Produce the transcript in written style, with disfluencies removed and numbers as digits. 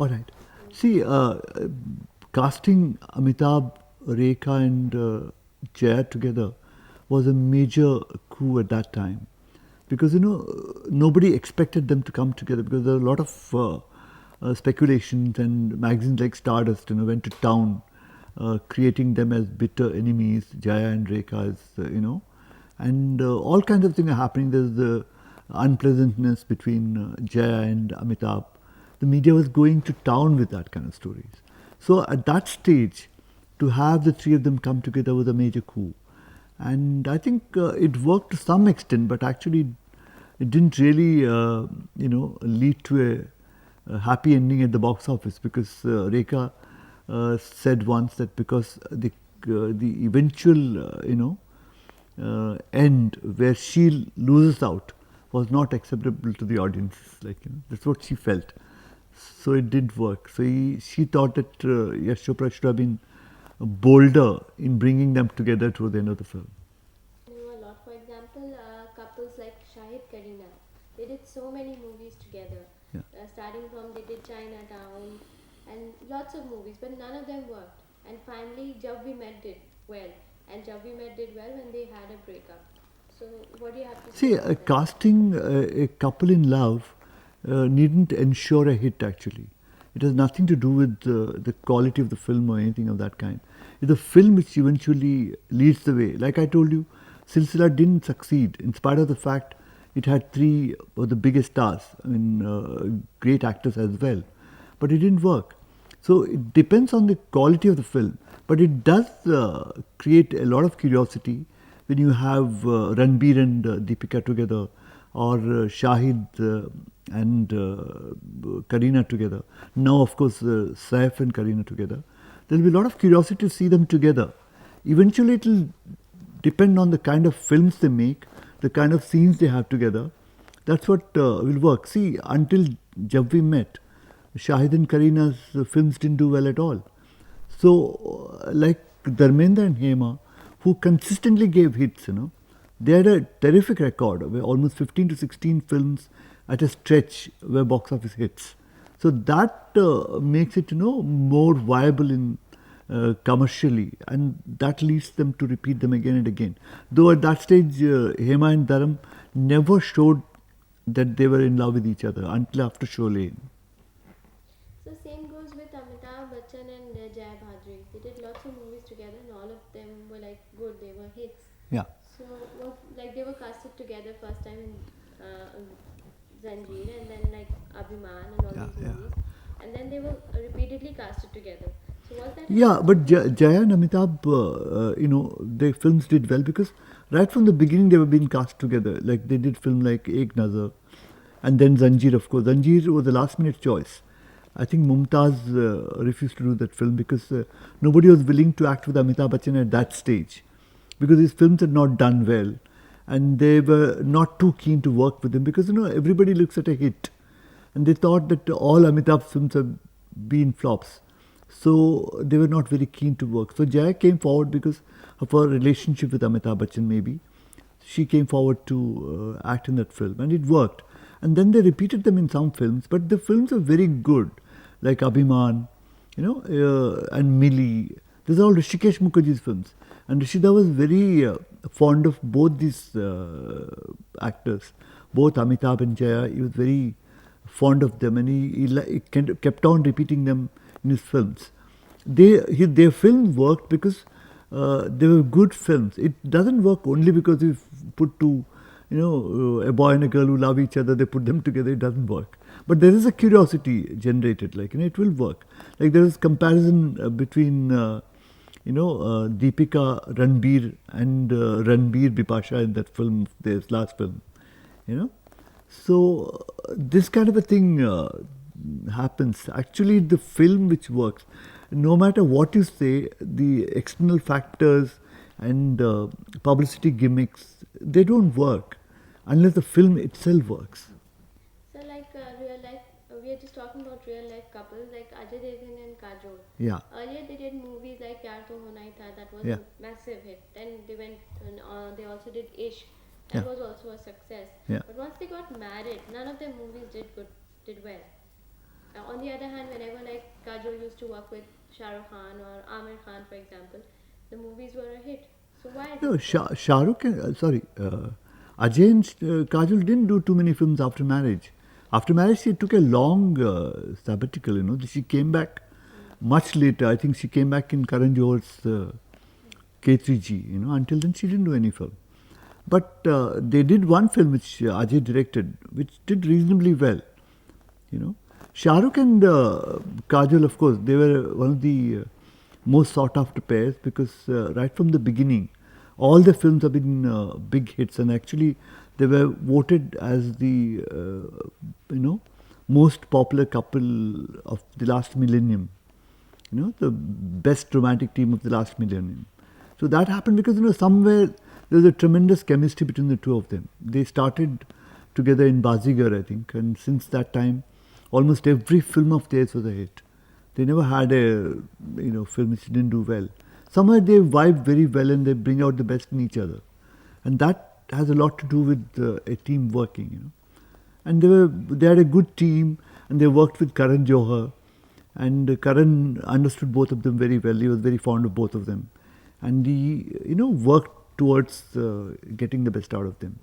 All right. See, casting Amitabh, Rekha, and Jaya together was a major coup at that time, because nobody expected them to come together, because there were a lot of speculations, and magazines like Stardust went to town creating them as bitter enemies, Jaya and Rekha, as and all kinds of things are happening. There's the unpleasantness between Jaya and Amitabh. The media was going to town with that kind of stories. So at that stage, to have the three of them come together was a major coup. And I think it worked to some extent, but actually it didn't really, lead to a happy ending at the box office, because Rekha said once that because the eventual, end where she loses out was not acceptable to the audiences. That's what she felt. So it did work. So she thought that Yash Chopra should have been bolder in bringing them together toward the end of the film. A lot. For example, couples like Shahid Kareena, they did so many movies together. Yeah. Starting from they did Chinatown and lots of movies, but none of them worked. And finally, Jab We Met did well, and Jab We Met did well when they had a breakup. So, what do you have to say See, about that? casting a couple in love needn't ensure a hit, actually. It has nothing to do with the quality of the film or anything of that kind. It's the film which eventually leads the way. Like I told you, Silsila didn't succeed in spite of the fact it had three of the biggest stars, great actors as well. But it didn't work. So it depends on the quality of the film. But it does create a lot of curiosity when you have Ranbir and Deepika together, or Shahid and Kareena together. Now, of course, Saif and Kareena together. There will be a lot of curiosity to see them together. Eventually, it will depend on the kind of films they make, the kind of scenes they have together. That's what will work. See, until Jab We Met, Shahid and Kareena's films didn't do well at all. So, like Dharmendra and Hema, who consistently gave hits, they had a terrific record where almost 15 to 16 films at a stretch were box office hits. So that makes it, more viable in commercially, and that leads them to repeat them again and again. Though at that stage, Hema and Dharam never showed that they were in love with each other until after Sholay. So same goes with Amitabh Bachchan and Jaya Bhaduri. They did lots of movies together, and all of them were like good. They were hits. Yeah. So like they were casted together first time in Zanjeer, and then like Abhiman and all Yeah, these yeah. movies, and then they were repeatedly casted together. So was that a Yeah, but successful? Jaya and Amitabh, their films did well because right from the beginning they were being cast together. Like they did film like Ek Nazar, and then Zanjeer, of course. Zanjeer was a last minute choice. I think Mumtaz refused to do that film because nobody was willing to act with Amitabh Bachchan at that stage, because his films had not done well, and they were not too keen to work with him because everybody looks at a hit, and they thought that all Amitabh films have been flops. So they were not very keen to work. So Jaya came forward because of her relationship with Amitabh Bachchan, maybe. She came forward to act in that film, and it worked. And then they repeated them in some films, but the films are very good, like Abhiman, and Millie. These are all Rishikesh Mukherjee's films. And Rishida was very fond of both these actors, both Amitabh and Jaya. He was very fond of them, and he kept on repeating them in his films. Their film worked because they were good films. It doesn't work only because you put two, a boy and a girl who love each other, they put them together. It doesn't work. But there is a curiosity generated, it will work. Like there is comparison between, Deepika, Ranbir, and Ranbir Bipasha in that film, their last film, you know. So this kind of a thing happens. Actually, the film which works, no matter what you say, the external factors and publicity gimmicks, they don't work unless the film itself works. So like real life, we are just talking about real life couples like Ajay Devgn and Kajol. Yeah, Earlier they did movies like Yaar To Hona Hi Tha, that was yeah, a massive hit. Then they went and they also did Ishq, yeah, that was also a success. yeah. But once they got married, none of their movies did well. On the other hand, whenever like Kajol used to work with Shah Rukh Khan or Amir Khan, for example, the movies were a hit. So why is No, it so? Shah Rukh and, Ajay and Kajol didn't do too many films after marriage. After marriage, she took a long sabbatical, you know. She came back much later. I think she came back in Karan Johar's K3G, you know. Until then, she didn't do any film. But they did one film which Ajay directed, which did reasonably well, you know. Shah Rukh and Kajol, of course, they were one of the most sought after pairs because right from the beginning, all the films have been big hits, and actually they were voted as the most popular couple of the last millennium. You know, the best romantic team of the last millennium. So that happened because somewhere there was a tremendous chemistry between the two of them. They started together in Bazigar, I think, and since that time, almost every film of theirs was a hit. They never had a film which didn't do well. Somewhere they vibe very well and they bring out the best in each other, and that has a lot to do with a team working. And they had a good team, and they worked with Karan Johar, and Karan understood both of them very well. He was very fond of both of them, and he worked towards getting the best out of them.